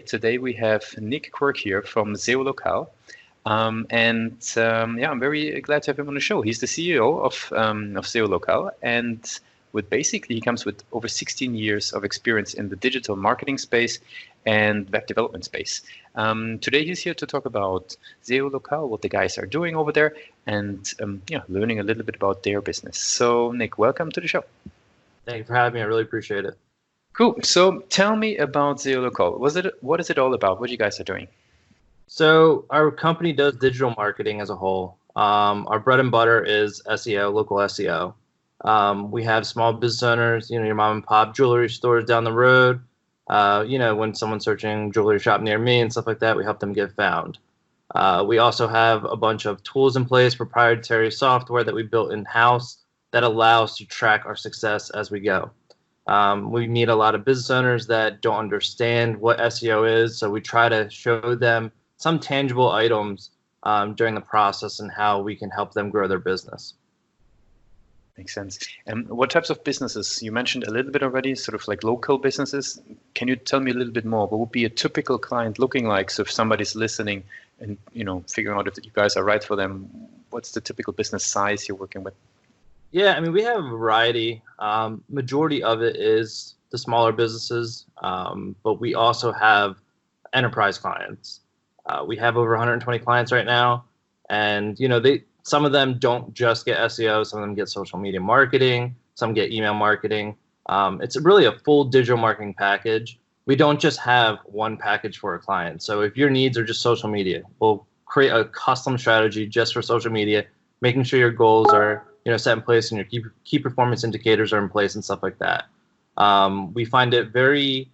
Today we have Nick Quirk here from SEO Locale. Yeah, I'm very glad to have him on the show. He's the CEO of SEO Locale, and he comes with over 16 years of experience in the digital marketing space and web development space. Today he's here to talk about SEO Locale, what the guys are doing over there, and learning a little bit about their business. So Nick, welcome to the show. Thank you for having me. I really appreciate it. Cool. So tell me about SEO Locale. What is it all about? What you guys are doing? So our company does digital marketing as a whole. Our bread and butter is SEO, local SEO. We have small business owners, your mom and pop jewelry stores down the road. When someone's searching jewelry shop near me and stuff like that, we help them get found. We also have a bunch of tools in place, proprietary software that we built in-house that allows us to track our success as we go. We meet a lot of business owners that don't understand what SEO is, so we try to show them some tangible items during the process and how we can help them grow their business. Makes sense. And what types of businesses? You mentioned a little bit already, sort of like local businesses. Can you tell me a little bit more? What would be a typical client looking like? So if somebody's listening and figuring out if you guys are right for them, what's the typical business size you're working with? Yeah, I mean, we have a variety. Majority of it is the smaller businesses, but we also have enterprise clients. We have over 120 clients right now, and some of them don't just get SEO. Some of them get social media marketing. Some get email marketing. It's really a full digital marketing package. We don't just have one package for a client. So if your needs are just social media, we'll create a custom strategy just for social media, making sure your goals are set in place and your key performance indicators are in place and stuff like that. We find it very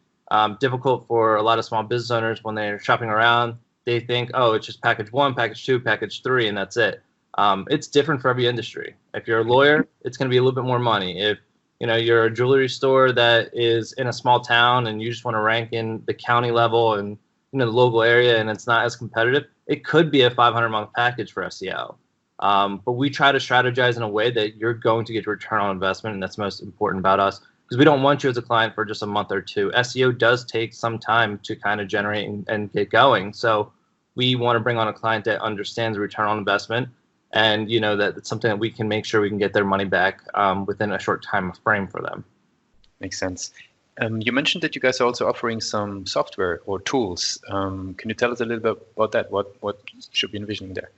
difficult for a lot of small business owners when they're shopping around. They think, oh, it's just package 1, package 2, package 3, and that's it. It's different for every industry. If you're a lawyer, it's going to be a little bit more money. If you're a jewelry store that is in a small town and you just want to rank in the county level and the local area and it's not as competitive, it could be a 500-month package for SEO. But we try to strategize in a way that you're going to get your return on investment, and that's most important about us, because we don't want you as a client for just a month or two. SEO does take some time to kind of generate and get going. So we want to bring on a client that understands return on investment, and that it's something that we can make sure we can get their money back within a short time frame for them. Makes sense. You mentioned that you guys are also offering some software or tools. Can you tell us a little bit about that? What should we envision there?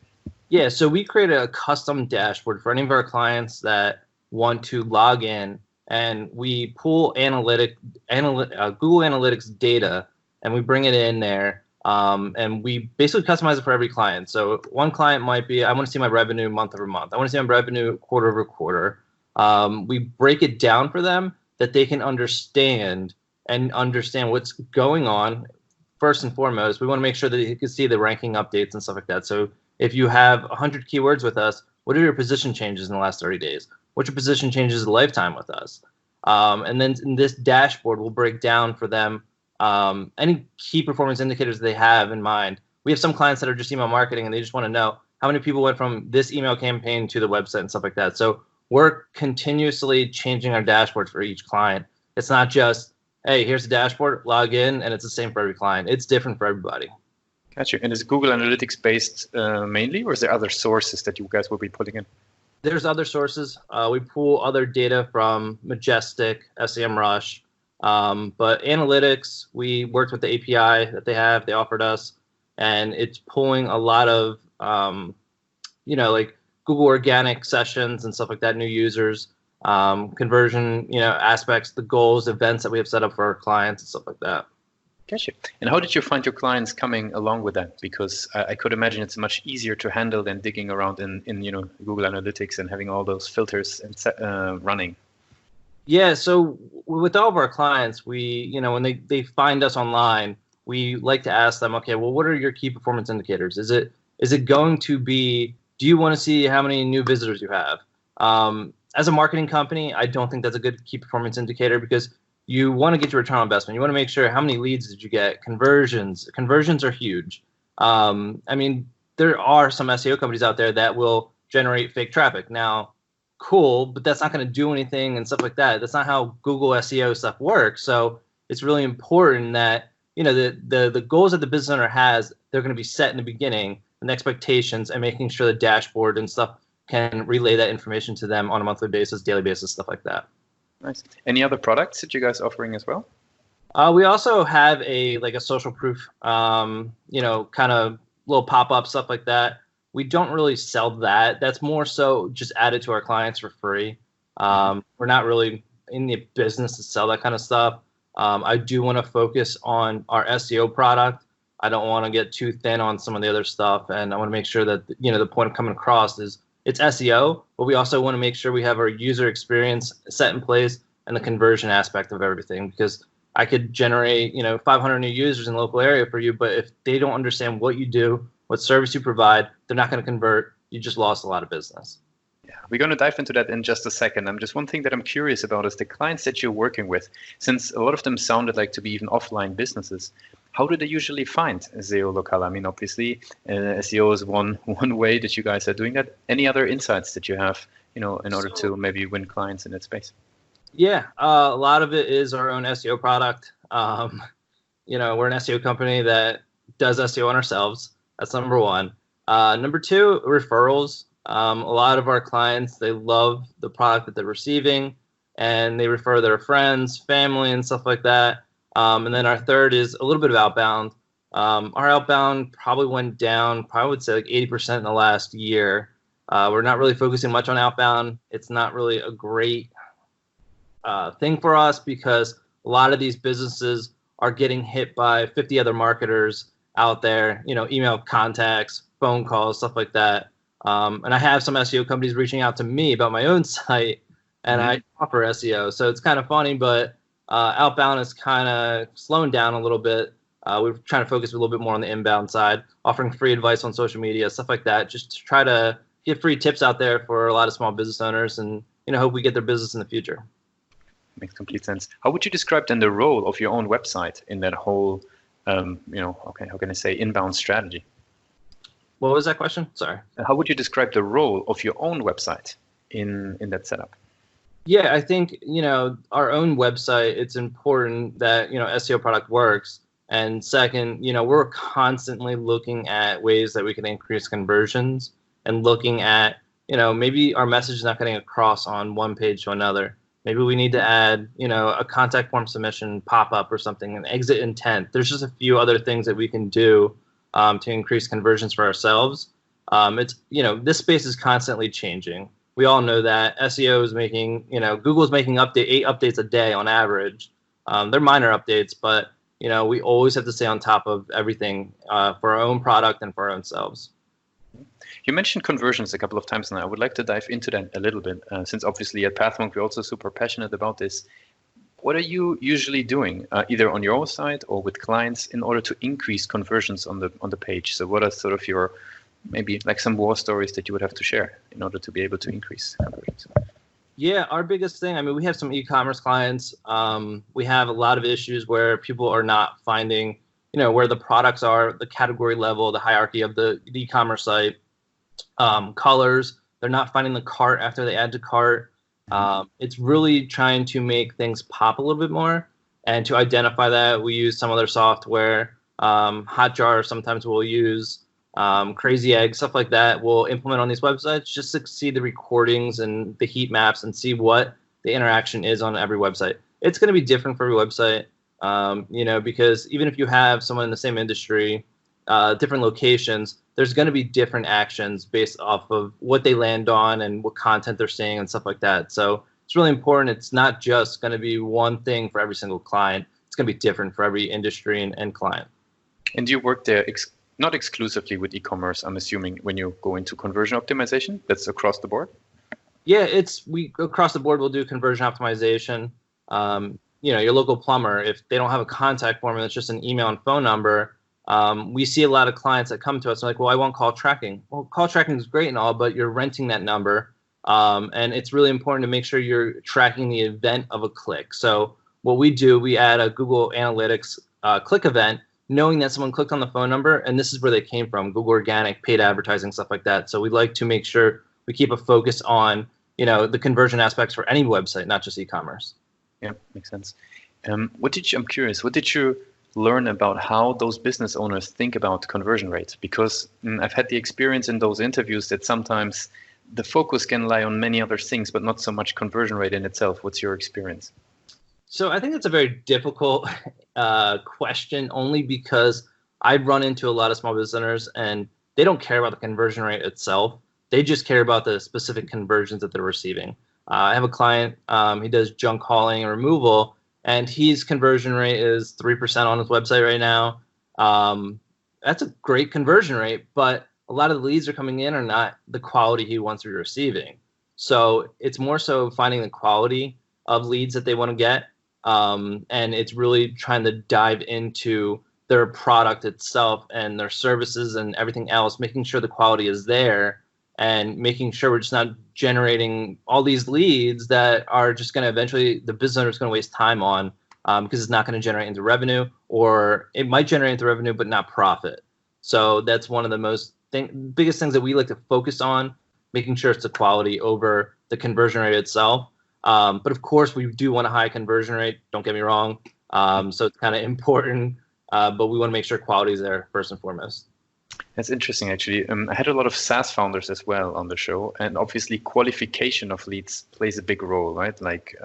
Yeah, so we created a custom dashboard for any of our clients that want to log in, and we pull Google Analytics data, and we bring it in there, and we basically customize it for every client. So one client might be, I want to see my revenue month over month. I want to see my revenue quarter over quarter. We break it down for them that they can understand what's going on. First and foremost, we want to make sure that you can see the ranking updates and stuff like that. So if you have 100 keywords with us, what are your position changes in the last 30 days? What's your position changes in a lifetime with us? And then in this dashboard, we'll break down for them any key performance indicators they have in mind. We have some clients that are just email marketing, and they just want to know how many people went from this email campaign to the website and stuff like that. So we're continuously changing our dashboard for each client. It's not just, hey, here's the dashboard, log in, and it's the same for every client. It's different for everybody. Gotcha. And is Google Analytics based mainly, or is there other sources that you guys will be putting in? There's other sources. We pull other data from Majestic, SEMrush, but analytics, we worked with the API that they offered us, and it's pulling a lot of, like Google organic sessions and stuff like that, new users, conversion, aspects, the goals, events that we have set up for our clients and stuff like that. Gotcha. And how did you find your clients coming along with that? Because I could imagine it's much easier to handle than digging around in Google Analytics and having all those filters and running. Yeah. So with all of our clients, we when they find us online, we like to ask them, okay, well, what are your key performance indicators? Is it going to be? Do you want to see how many new visitors you have? As a marketing company, I don't think that's a good key performance indicator, because you want to get your return on investment. You want to make sure how many leads did you get, conversions. Conversions are huge. I mean, there are some SEO companies out there that will generate fake traffic. Now, cool, but that's not going to do anything and stuff like that. That's not how Google SEO stuff works. So it's really important that the goals that the business owner has, they're going to be set in the beginning, and expectations, and making sure the dashboard and stuff can relay that information to them on a monthly basis, daily basis, stuff like that. Nice. Any other products that you guys are offering as well? We also have a social proof, kind of little pop-up stuff like that. We don't really sell that. That's more so just added to our clients for free. We're not really in the business to sell that kind of stuff. I do want to focus on our SEO product. I don't want to get too thin on some of the other stuff, and I want to make sure that the point of coming across is it's SEO, but we also want to make sure we have our user experience set in place and the conversion aspect of everything, because I could generate 500 new users in the local area for you, but if they don't understand what you do, what service you provide, they're not going to convert. You just lost a lot of business. Yeah, we're going to dive into that in just a second. Just one thing that I'm curious about is the clients that you're working with. Since a lot of them sounded like to be even offline businesses, how do they usually find SEO Locale? I mean, obviously, SEO is one way that you guys are doing that. Any other insights that you have, in order to maybe win clients in that space? Yeah, a lot of it is our own SEO product. We're an SEO company that does SEO on ourselves. That's number one. Number two, referrals. A lot of our clients, they love the product that they're receiving, and they refer their friends, family, and stuff like that. And then our third is a little bit of outbound. Our outbound probably went down, probably would say like 80% in the last year. We're not really focusing much on outbound. It's not really a great thing for us, because a lot of these businesses are getting hit by 50 other marketers out there, email contacts, phone calls, stuff like that. And I have some SEO companies reaching out to me about my own site, and I offer SEO. So it's kind of funny, but outbound is kind of slowing down a little bit. We're trying to focus a little bit more on the inbound side, offering free advice on social media, stuff like that, just to try to get free tips out there for a lot of small business owners, and hope we get their business in the future. Makes complete sense. How would you describe then the role of your own website in that whole, how can I say, inbound strategy? What was that question? Sorry. How would you describe the role of your own website in that setup? Yeah, I think, our own website, it's important that, SEO product works. And second, we're constantly looking at ways that we can increase conversions, and looking at, maybe our message is not getting across on one page to another. Maybe we need to add, a contact form submission pop-up or something, an exit intent. There's just a few other things that we can do to increase conversions for ourselves. It's, this space is constantly changing. We all know that SEO is making, Google's making 8 updates a day on average. They're minor updates, but, we always have to stay on top of everything for our own product and for our own selves. You mentioned conversions a couple of times now. I would like to dive into that a little bit, since obviously at Pathmonk we're also super passionate about this. What are you usually doing, either on your own side or with clients, in order to increase conversions on the page? So what are sort of your, maybe like some war stories that you would have to share in order to be able to increase conversions? Yeah, our biggest thing, we have some e-commerce clients. We have a lot of issues where people are not finding, where the products are, the category level, the hierarchy of the e-commerce site, colors. They're not finding the cart after they add to cart. It's really trying to make things pop a little bit more. And to identify that, we use some other software. Hotjar, sometimes we'll use Crazy Egg, stuff like that. We'll implement on these websites just to see the recordings and the heat maps and see what the interaction is on every website. It's going to be different for every website, because even if you have someone in the same industry, different locations, there's going to be different actions based off of what they land on and what content they're seeing and stuff like that. So it's really important. It's not just going to be one thing for every single client. It's going to be different for every industry and client. And you work there not exclusively with e-commerce, I'm assuming, when you go into conversion optimization? That's across the board? Yeah, we across the board, we'll do conversion optimization. Your local plumber, if they don't have a contact form and it's just an email and phone number, we see a lot of clients that come to us and like, well, I want call tracking. Well, call tracking is great and all, but you're renting that number. And it's really important to make sure you're tracking the event of a click. So what we do, we add a Google Analytics click event, knowing that someone clicked on the phone number and this is where they came from, Google Organic, paid advertising, stuff like that. So we like to make sure we keep a focus on, the conversion aspects for any website, not just e-commerce. Yeah, makes sense. I'm curious, what did you learn about how those business owners think about conversion rates, because I've had the experience in those interviews that sometimes the focus can lie on many other things, but not so much conversion rate in itself. What's your experience? So I think it's a very difficult question, only because I run into a lot of small business owners and they don't care about the conversion rate itself. They just care about the specific conversions that they're receiving. I have a client, he does junk hauling and removal, and his conversion rate is 3% on his website right now. That's a great conversion rate, but a lot of the leads are coming in are not the quality he wants to be receiving. So it's more so finding the quality of leads that they want to get. And it's really trying to dive into their product itself and their services and everything else, making sure the quality is there and making sure we're just not generating all these leads that are just going to eventually, the business owner is going to waste time on because it's not going to generate into revenue, or it might generate into revenue but not profit. So that's one of the biggest things that we like to focus on, making sure it's the quality over the conversion rate itself. But of course, we do want a high conversion rate. Don't get me wrong. So it's kind of important, but we want to make sure quality is there first and foremost. That's interesting, actually. I had a lot of SaaS founders as well on the show, and obviously qualification of leads plays a big role, right? Like,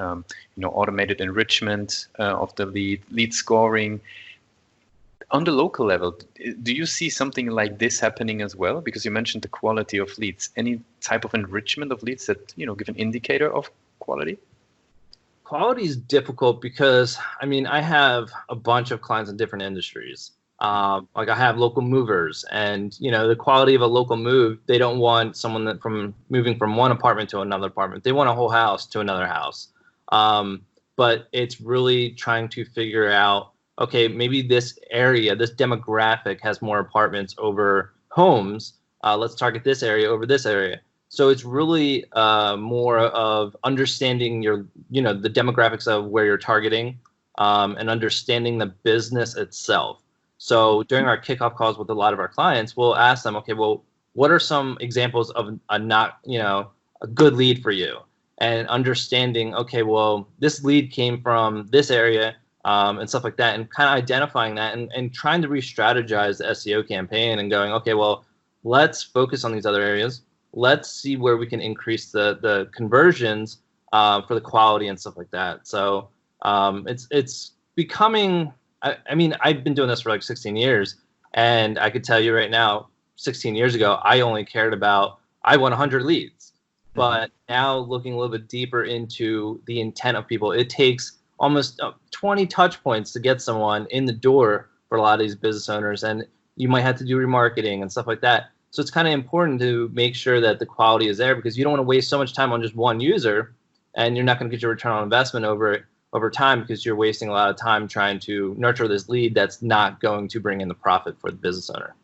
automated enrichment of the lead scoring. On the local level, do you see something like this happening as well? Because you mentioned the quality of leads. Any type of enrichment of leads that, give an indicator of quality? Quality is difficult because, I have a bunch of clients in different industries. Like I have local movers, and the quality of a local move, they don't want someone from moving from one apartment to another apartment. They want a whole house to another house. But it's really trying to figure out, okay, maybe this area, this demographic has more apartments over homes. Let's target this area over this area. So it's really more of understanding the demographics of where you're targeting and understanding the business itself. So during our kickoff calls with a lot of our clients, we'll ask them, okay, well, what are some examples of a good lead for you? And understanding, okay, well, this lead came from this area and stuff like that, and kind of identifying that and trying to re-strategize the SEO campaign and going, okay, well, let's focus on these other areas. Let's see where we can increase the conversions for the quality and stuff like that. So it's becoming, I've been doing this for like 16 years, and I could tell you right now, 16 years ago, I only cared about, I want 100 leads. But now looking a little bit deeper into the intent of people, it takes almost 20 touch points to get someone in the door for a lot of these business owners, and you might have to do remarketing and stuff like that. So it's kind of important to make sure that the quality is there, because you don't want to waste so much time on just one user, and you're not going to get your return on investment over time, because you're wasting a lot of time trying to nurture this lead that's not going to bring in the profit for the business owner.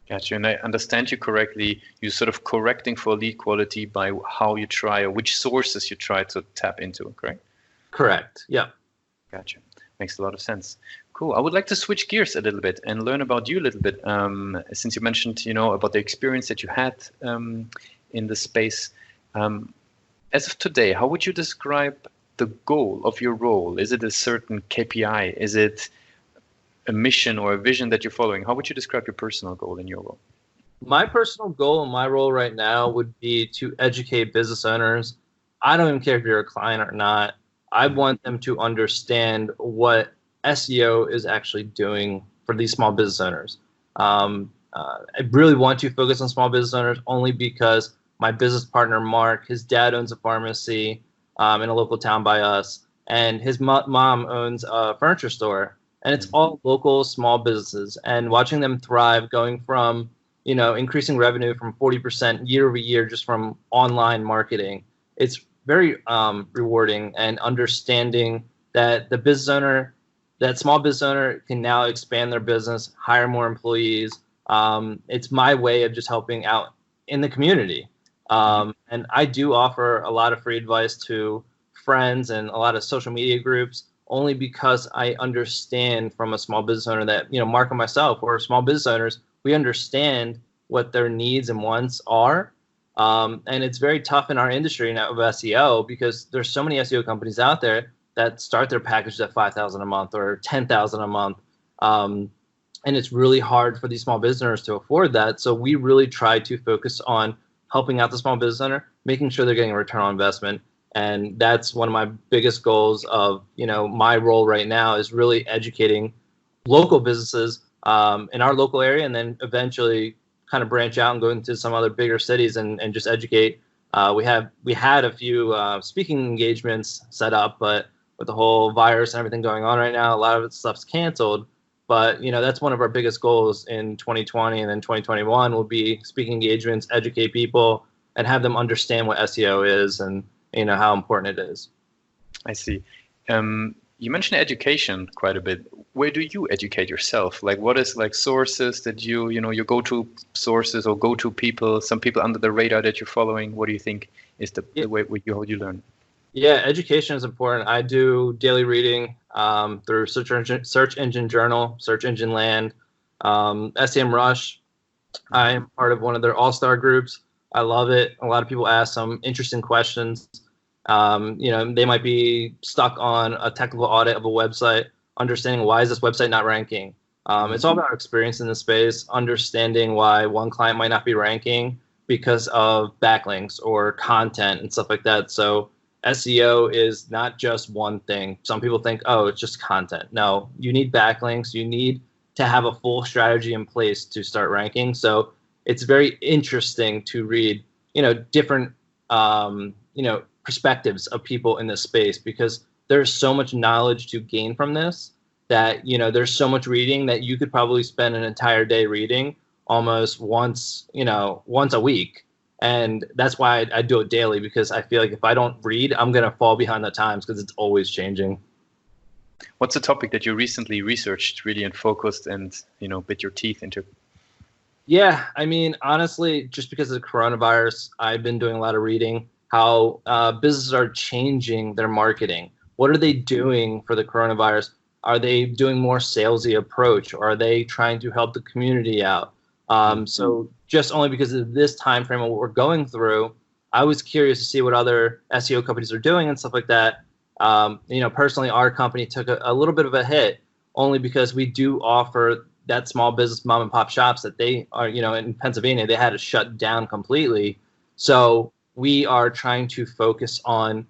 Gotcha. And I understand you correctly, you're sort of correcting for lead quality by how you try, or which sources you try to tap into, correct? Correct. Yeah. Gotcha. Makes a lot of sense. Cool. I would like to switch gears a little bit and learn about you a little bit. Since you mentioned, about the experience that you had in the space. As of today, how would you describe the goal of your role? Is it a certain KPI? Is it a mission or a vision that you're following? How would you describe your personal goal in your role? My personal goal in my role right now would be to educate business owners. I don't even care if you're a client or not. I want them to understand what SEO is actually doing for these small business owners. I really want to focus on small business owners only because my business partner, Mark, his dad owns a pharmacy in a local town by us, and his mom owns a furniture store. And it's all local small businesses, and watching them thrive, going from, increasing revenue from 40% year over year just from online marketing. It's very rewarding, and understanding that the business owner, that small business owner can now expand their business, hire more employees. It's my way of just helping out in the community. And I do offer a lot of free advice to friends and a lot of social media groups, only because I understand from a small business owner that, Mark and myself, we're small business owners, we understand what their needs and wants are. And it's very tough in our industry now of SEO, because there's so many SEO companies out there that start their package at $5,000 a month or $10,000 a month. And it's really hard for these small business owners to afford that. So we really try to focus on helping out the small business owner, making sure they're getting a return on investment. And that's one of my biggest goals of, my role right now is really educating local businesses in our local area, and then eventually kind of branch out and go into some other bigger cities and just educate. We had a few speaking engagements set up, but with the whole virus and everything going on right now, a lot of stuff's canceled. But that's one of our biggest goals in 2020 and then 2021 will be speaking engagements, educate people, and have them understand what SEO is and how important it is. I see. You mentioned education quite a bit. Where do you educate yourself? Like, what is like sources that your go-to sources or go-to people, some people under the radar that you're following? What do you think is the way how you learn? Yeah, education is important. I do daily reading through Search Engine Journal, Search Engine Land, SEM Rush. I am part of one of their all-star groups. I love it. A lot of people ask some interesting questions. They might be stuck on a technical audit of a website, understanding why is this website not ranking. It's all about experience in the space, understanding why one client might not be ranking because of backlinks or content and stuff like that. So SEO is not just one thing. Some people think, oh, it's just content. No, you need backlinks. You need to have a full strategy in place to start ranking. So it's very interesting to read, different, perspectives of people in this space, because there's so much knowledge to gain from this that, there's so much reading that you could probably spend an entire day reading almost once a week. And that's why I do it daily, because I feel like if I don't read, I'm going to fall behind the times because it's always changing. What's a topic that you recently researched really and focused and, bit your teeth into? Yeah, I mean, honestly, just because of the coronavirus, I've been doing a lot of reading how businesses are changing their marketing. What are they doing for the coronavirus? Are they doing more salesy approach, or are they trying to help the community out? So just only because of this time frame of what we're going through, I was curious to see what other SEO companies are doing and stuff like that. Personally, our company took a little bit of a hit only because we do offer that small business mom and pop shops that they are, in Pennsylvania, they had to shut down completely. So we are trying to focus on,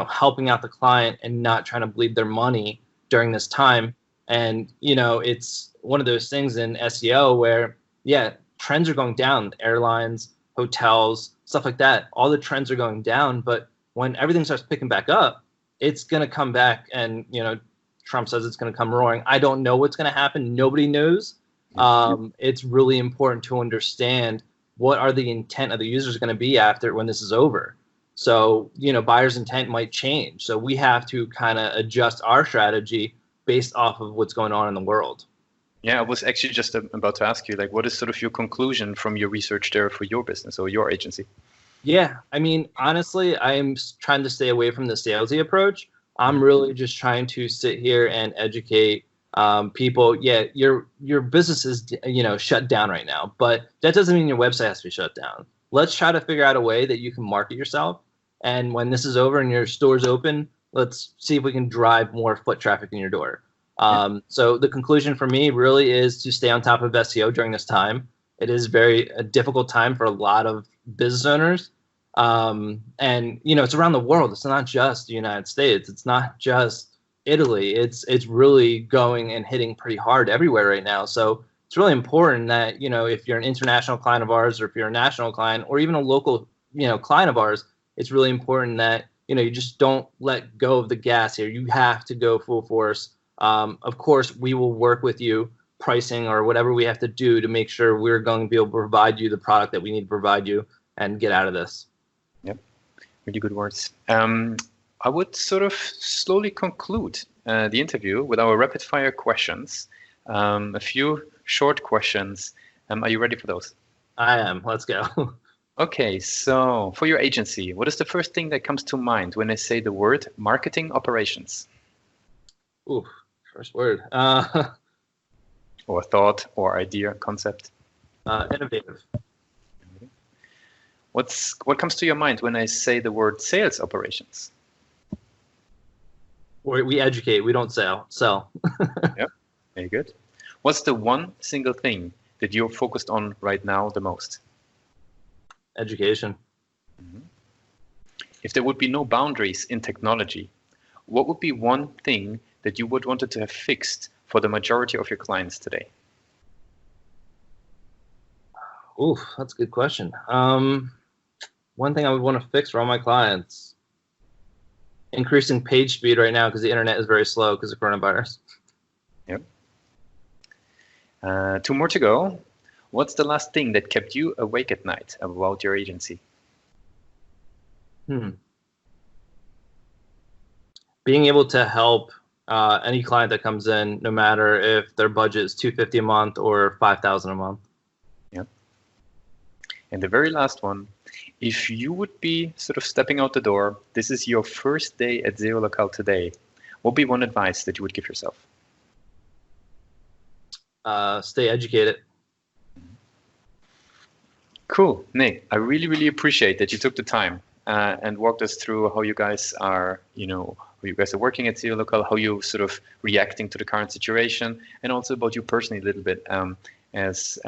helping out the client and not trying to bleed their money during this time. And, it's one of those things in SEO where, yeah, trends are going down. Airlines, hotels, stuff like that. All the trends are going down. But when everything starts picking back up, it's going to come back. And, Trump says it's going to come roaring. I don't know what's going to happen. Nobody knows. It's really important to understand what are the intent of the users going to be after when this is over. So, buyer's intent might change. So we have to kind of adjust our strategy based off of what's going on in the world. Yeah, I was actually just about to ask you, like, what is sort of your conclusion from your research there for your business or your agency? Yeah, I mean, honestly, I'm trying to stay away from the salesy approach. I'm really just trying to sit here and educate people. Yeah, your business is, shut down right now, but that doesn't mean your website has to be shut down. Let's try to figure out a way that you can market yourself. And when this is over and your store's open, let's see if we can drive more foot traffic in your door. So the conclusion for me really is to stay on top of SEO during this time. It is a difficult time for a lot of business owners. And, it's around the world. It's not just the United States. It's not just Italy. It's really going and hitting pretty hard everywhere right now. So it's really important that, if you're an international client of ours, or if you're a national client, or even a local, client of ours, it's really important that, you just don't let go of the gas here. You have to go full force. Of course, we will work with you, pricing or whatever we have to do to make sure we're going to be able to provide you the product that we need to provide you and get out of this. Yep, really good words. I would sort of slowly conclude the interview with our rapid fire questions. A few short questions. Are you ready for those? I am. Let's go. Okay, so for your agency, what is the first thing that comes to mind when I say the word marketing operations? Ooh, first word. Or thought, or idea, concept. Innovative. What comes to your mind when I say the word sales operations? We educate. We don't sell. Yep, very good. What's the one single thing that you're focused on right now the most? Education. If there would be no boundaries in technology, what would be one thing that you would wanted to have fixed for the majority of your clients today? Ooh, that's a good question. One thing I would want to fix for all my clients, increasing page speed right now because the internet is very slow because of coronavirus. Yep. 2 more to go. What's the last thing that kept you awake at night about your agency? Being able to help any client that comes in, no matter if their budget is $250 a month or $5,000 a month. Yep. And the very last one, if you would be sort of stepping out the door, this is your first day at SEO Locale today, what would be one advice that you would give yourself? Stay educated. Cool, Nick. I really, really appreciate that you took the time and walked us through how you guys are, how you guys are working at SEO Locale, how you sort of reacting to the current situation, and also about you personally a little bit as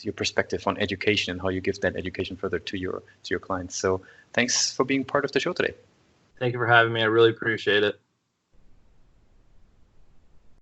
your perspective on education and how you give that education further to your clients. So thanks for being part of the show today. Thank you for having me. I really appreciate it.